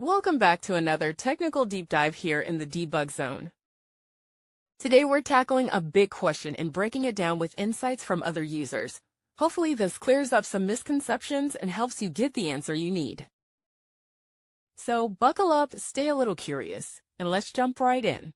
Welcome back to another technical deep dive here in the debug zone. Today we're tackling a big question and breaking it down with insights from other users. Hopefully this clears up some misconceptions and helps you get the answer you need. So buckle up, stay a little curious, and let's jump right in.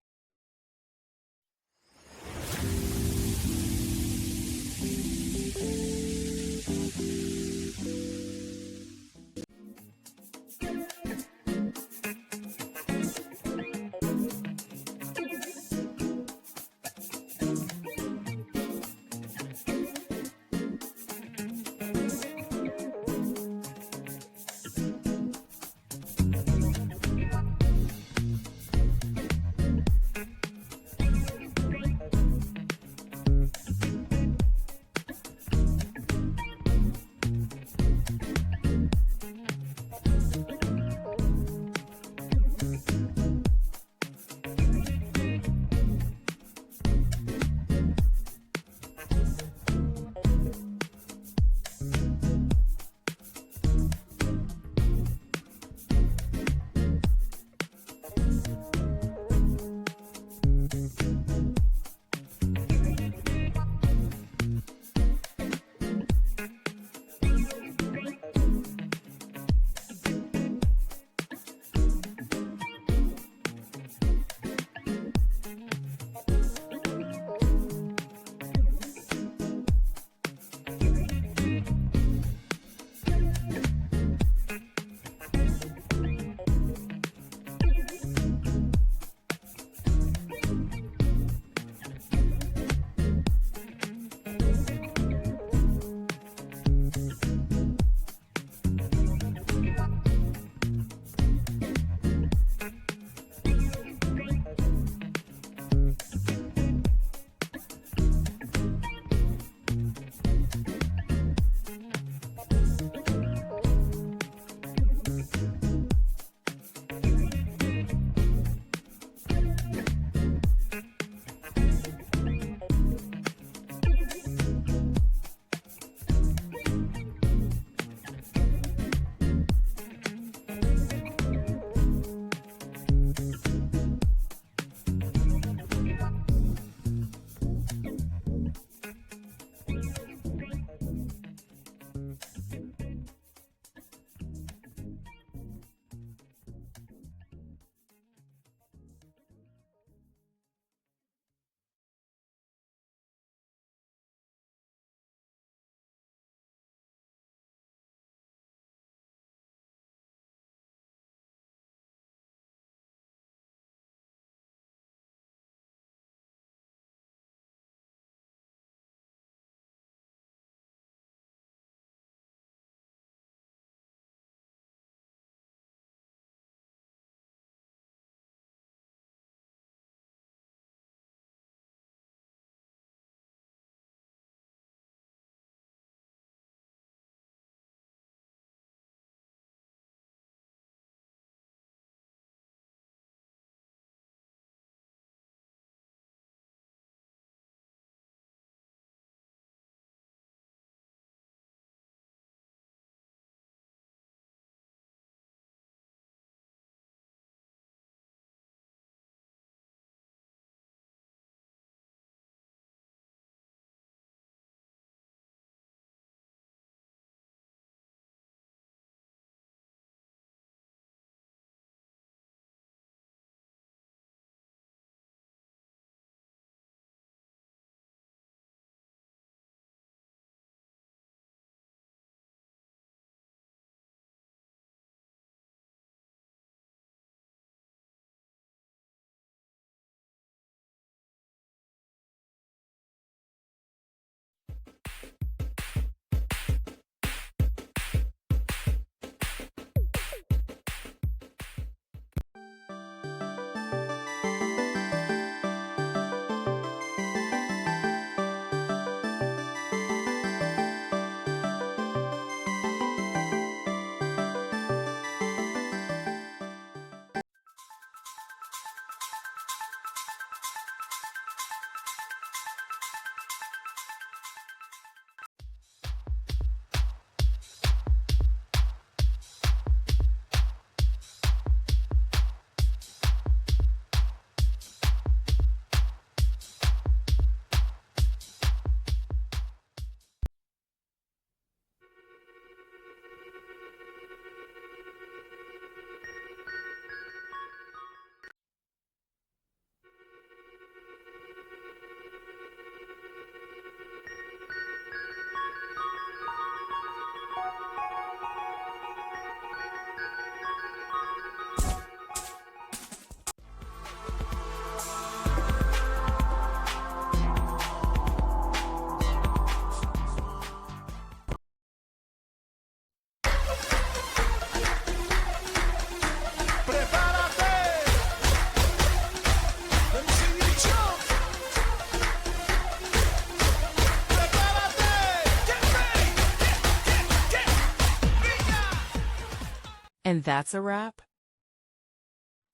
And that's a wrap.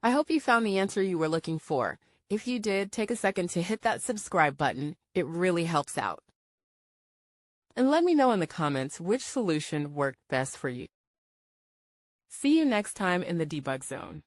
I hope you found the answer you were looking for. If you did, take a second to hit that subscribe button. It really helps out. And let me know in the comments which solution worked best for you. See you next time in the debug zone.